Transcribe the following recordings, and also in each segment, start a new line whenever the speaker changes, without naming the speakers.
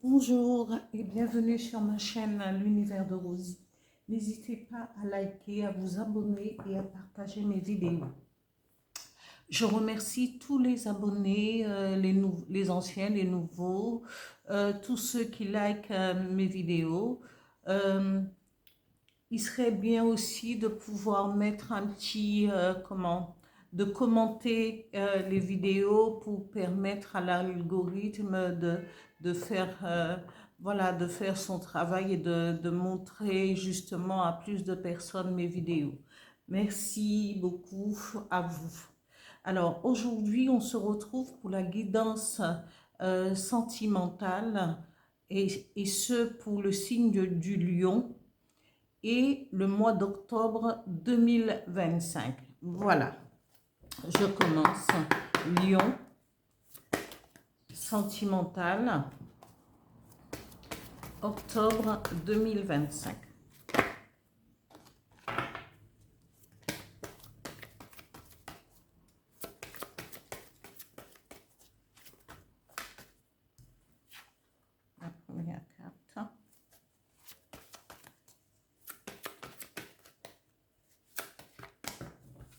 Bonjour et bienvenue sur ma chaîne L'Univers de Rosie. N'hésitez pas à liker, à vous abonner et à partager mes vidéos. Je remercie tous les abonnés, les anciens, les nouveaux, tous ceux qui likent mes vidéos. Il serait bien aussi de pouvoir mettre un petit, de commenter les vidéos pour permettre à l'algorithme de faire, voilà, de faire son travail et de montrer justement à plus de personnes mes vidéos. Merci beaucoup à vous. Alors aujourd'hui, on se retrouve pour la guidance sentimentale et ce pour le signe du lion et le mois d'octobre 2025. Voilà, je commence. Lion, sentimental, octobre 2025. La première carte.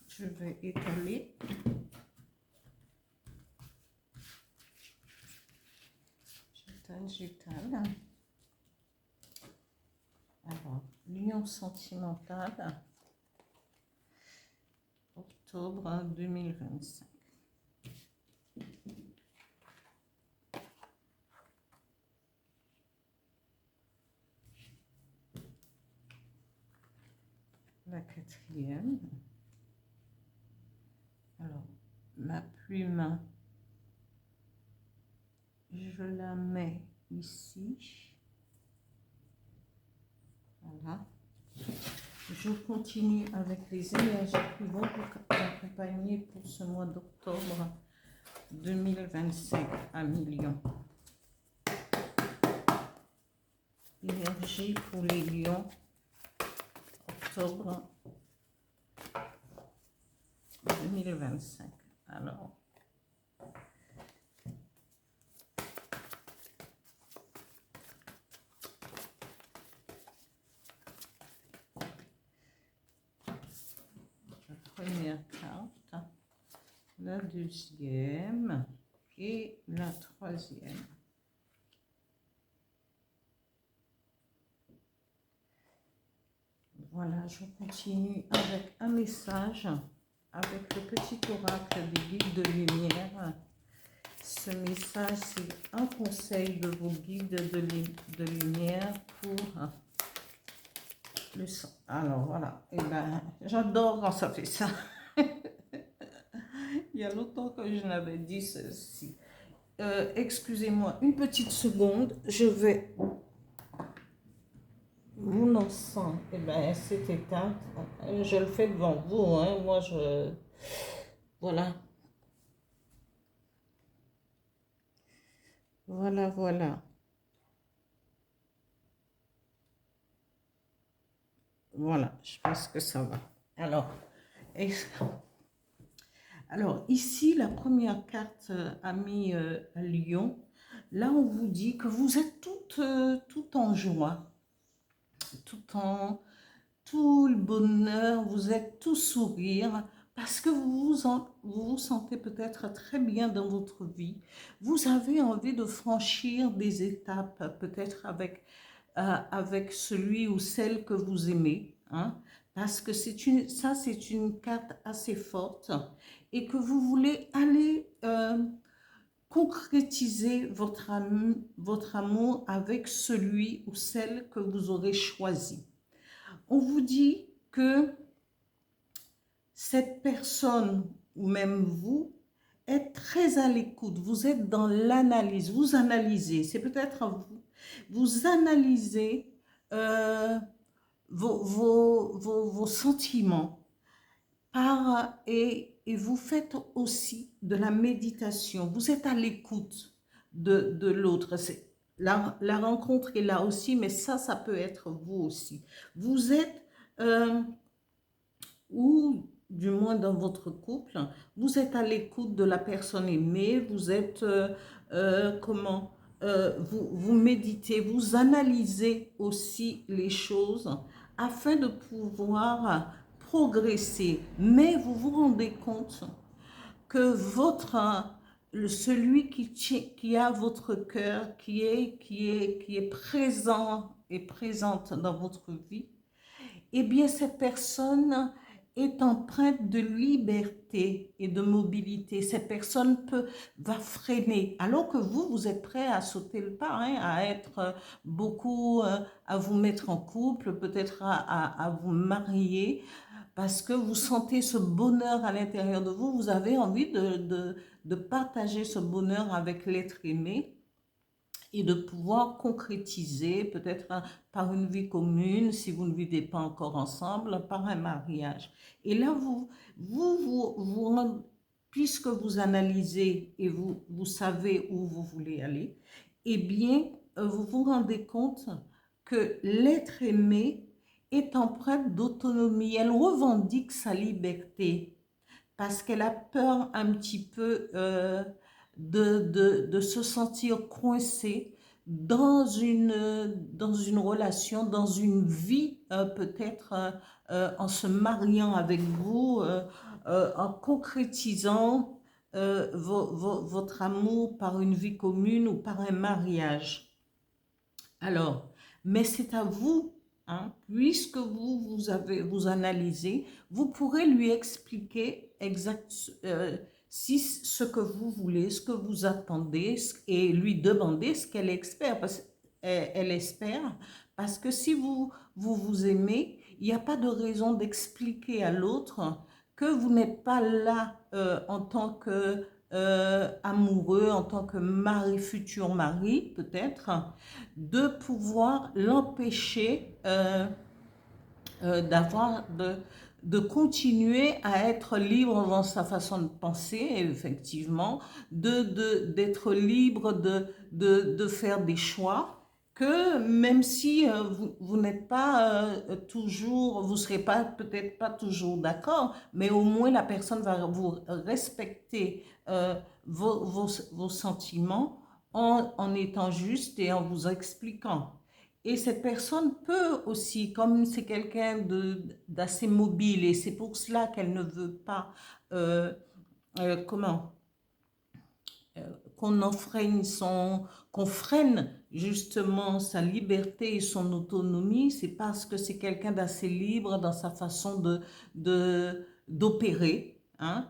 Je vais étaler. J'étale. Alors, lion sentimental, octobre 2025. La quatrième. Alors, ma plume, je la mets ici. Voilà. Je continue avec les énergies qui vont vous accompagner pour ce mois d'octobre 2025 à Lion. Énergie pour les lions, octobre 2025. Alors, la première carte, la deuxième et la troisième. Voilà, je continue avec un message, avec le petit oracle des guides de lumière. Ce message, c'est un conseil de vos guides de lumière pour le sang. Alors voilà, et ben j'adore quand ça fait ça. Il y a longtemps que je n'avais dit ceci. Excusez-moi une petite seconde, je vais... Mon encens, et ben c'est éteint. Je le fais devant vous, hein. Moi je... Voilà. Voilà, voilà. Voilà, je pense que ça va. Alors ici, la première carte a mis Lion. Là, on vous dit que vous êtes tout en joie, tout le bonheur, vous êtes tout sourire, parce que vous vous sentez peut-être très bien dans votre vie. Vous avez envie de franchir des étapes, peut-être avec celui ou celle que vous aimez, hein, parce que c'est une carte assez forte et que vous voulez aller concrétiser votre amour avec celui ou celle que vous aurez choisi. On vous dit que cette personne ou même vous êtes très à l'écoute, vous êtes dans l'analyse, vous analysez, c'est peut-être vous analysez vos sentiments et vous faites aussi de la méditation, vous êtes à l'écoute de l'autre. La rencontre est là aussi, mais ça peut être vous aussi. Vous êtes, ou du moins dans votre couple, vous êtes à l'écoute de la personne aimée, vous êtes, vous méditez, vous analysez aussi les choses afin de pouvoir progresser. Mais vous vous rendez compte que celui qui a votre cœur, qui est présent et présente dans votre vie, eh bien, cette personne est empreinte de liberté et de mobilité. Cette personne va freiner, alors que vous êtes prêt à sauter le pas, hein, à être beaucoup, à vous mettre en couple, peut-être à vous marier, parce que vous sentez ce bonheur à l'intérieur de vous. Vous avez envie de partager ce bonheur avec l'être aimé et de pouvoir concrétiser peut-être par une vie commune, si vous ne vivez pas encore ensemble, par un mariage. Et là, puisque vous analysez et vous savez où vous voulez aller, eh bien, vous vous rendez compte que l'être aimé est empreinte d'autonomie. Elle revendique sa liberté parce qu'elle a peur un petit peu de se sentir coincée dans une relation, dans une vie, peut-être en se mariant avec vous, en concrétisant votre amour par une vie commune ou par un mariage. Alors, mais c'est à vous, hein, puisque vous analysez, vous pourrez lui expliquer si ce que vous voulez, ce que vous attendez, et lui demander ce qu'elle espère, elle espère, parce que si vous aimez, il n'y a pas de raison d'expliquer à l'autre que vous n'êtes pas là en tant que amoureux, en tant que mari, futur mari peut-être, de pouvoir l'empêcher de continuer à être libre dans sa façon de penser, effectivement, d'être libre de faire des choix, que même si vous n'êtes pas toujours, vous ne serez pas peut-être pas toujours d'accord, mais au moins la personne va vous respecter vos sentiments en étant juste et en vous expliquant. Et cette personne peut aussi, comme c'est quelqu'un d'assez mobile, et c'est pour cela qu'elle ne veut pas, euh, comment, qu'on enfreigne qu'on freine justement sa liberté et son autonomie, c'est parce que c'est quelqu'un d'assez libre dans sa façon d'opérer, hein.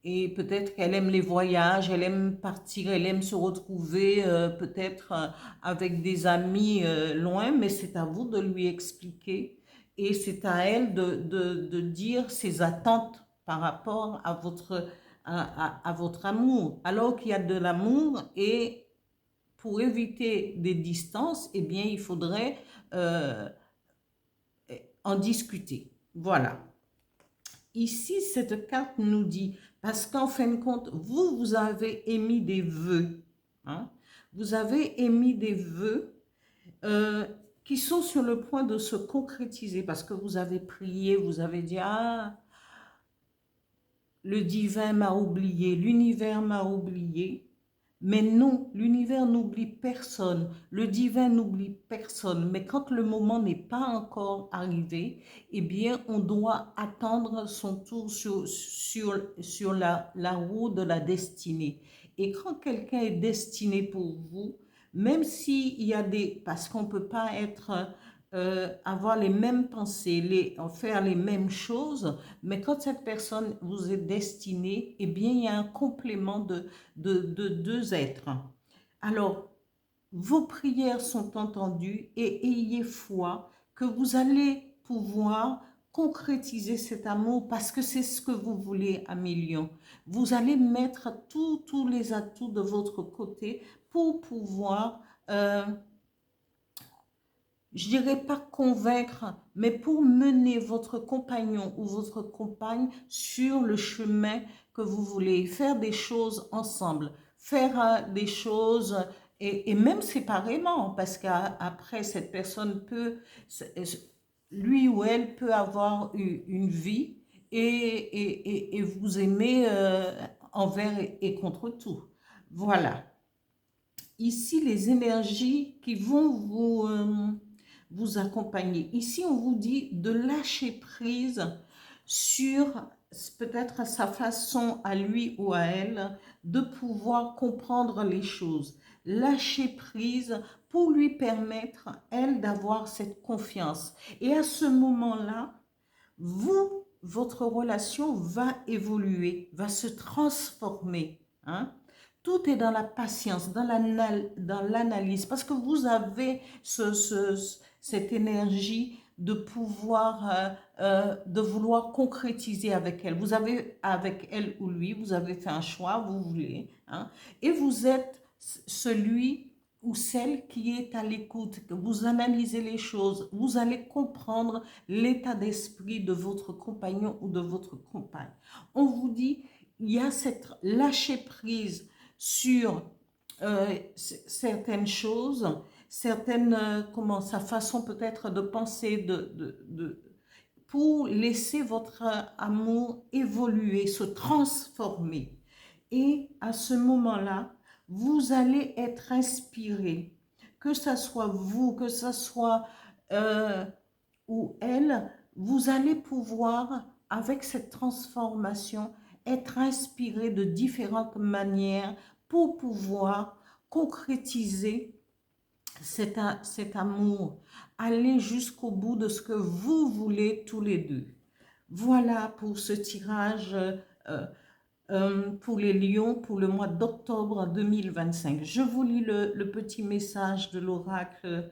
Et peut-être qu'elle aime les voyages, elle aime partir, elle aime se retrouver peut-être avec des amis loin, mais c'est à vous de lui expliquer et c'est à elle de dire ses attentes par rapport à votre amour. Alors qu'il y a de l'amour et pour éviter des distances, eh bien, il faudrait euh, en discuter. Voilà. Ici, cette carte nous dit, parce qu'en fin de compte, vous avez émis des vœux. Hein? Vous avez émis des vœux qui sont sur le point de se concrétiser parce que vous avez prié, vous avez dit, ah, le divin m'a oublié, l'univers m'a oublié. Mais non, l'univers n'oublie personne, le divin n'oublie personne. Mais quand le moment n'est pas encore arrivé, eh bien, on doit attendre son tour sur la roue de la destinée. Et quand quelqu'un est destiné pour vous, même s'il y a parce qu'on ne peut pas avoir les mêmes pensées, faire les mêmes choses, mais quand cette personne vous est destinée, eh bien, il y a un complément de deux êtres. Alors, vos prières sont entendues et ayez foi que vous allez pouvoir concrétiser cet amour parce que c'est ce que vous voulez à millions. Vous allez mettre tous les atouts de votre côté pour pouvoir je dirais pas convaincre, mais pour mener votre compagnon ou votre compagne sur le chemin que vous voulez, faire des choses ensemble, faire des choses et même séparément, parce qu'après cette personne lui ou elle peut avoir une vie et vous aimer envers et contre tout. Voilà. ici les énergies qui vont vous accompagner. Ici, on vous dit de lâcher prise sur peut-être sa façon à lui ou à elle de pouvoir comprendre les choses. Lâcher prise pour lui permettre, elle, d'avoir cette confiance. Et à ce moment-là, votre relation va évoluer, va se transformer. Hein? Tout est dans la patience, dans l'analyse, parce que vous avez cette énergie de pouvoir, de vouloir concrétiser avec elle. Vous avez, avec elle ou lui, vous avez fait un choix, vous voulez, hein, et vous êtes celui ou celle qui est à l'écoute, que vous analysez les choses, vous allez comprendre l'état d'esprit de votre compagnon ou de votre compagne. On vous dit, il y a cette lâcher prise sur certaines choses, certaines, comment, sa façon peut-être de penser, pour laisser votre amour évoluer, se transformer. Et à ce moment-là, vous allez être inspiré, que ce soit vous, que ce soit ou elle, vous allez pouvoir, avec cette transformation, être inspiré de différentes manières pour pouvoir concrétiser cet amour, aller jusqu'au bout de ce que vous voulez tous les deux. Voilà pour ce tirage pour les lions pour le mois d'octobre 2025. Je vous lis le petit message de l'oracle,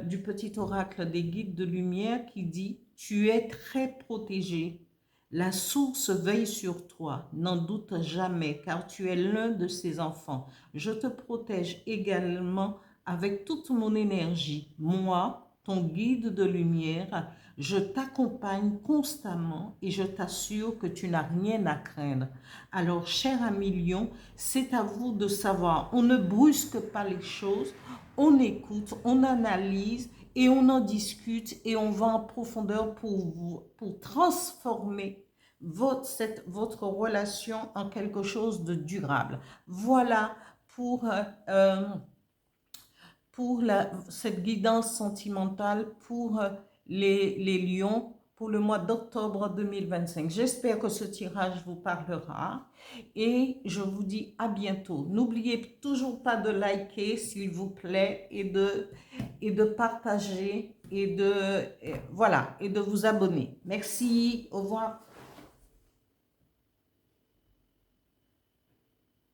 du petit oracle des guides de lumière qui dit « Tu es très protégé. La source veille sur toi. N'en doute jamais car tu es l'un de ses enfants. Je te protège également avec toute mon énergie. Moi, ton guide de lumière, je t'accompagne constamment et je t'assure que tu n'as rien à craindre. » Alors, cher ami lion, c'est à vous de savoir. On ne brusque pas les choses, on écoute, on analyse et on en discute et on va en profondeur pour transformer votre relation en quelque chose de durable. Voilà pour cette guidance sentimentale pour les lions pour le mois d'octobre 2025. J'espère que ce tirage vous parlera et je vous dis à bientôt. N'oubliez toujours pas de liker s'il vous plaît et de partager et de vous abonner. Merci, au revoir.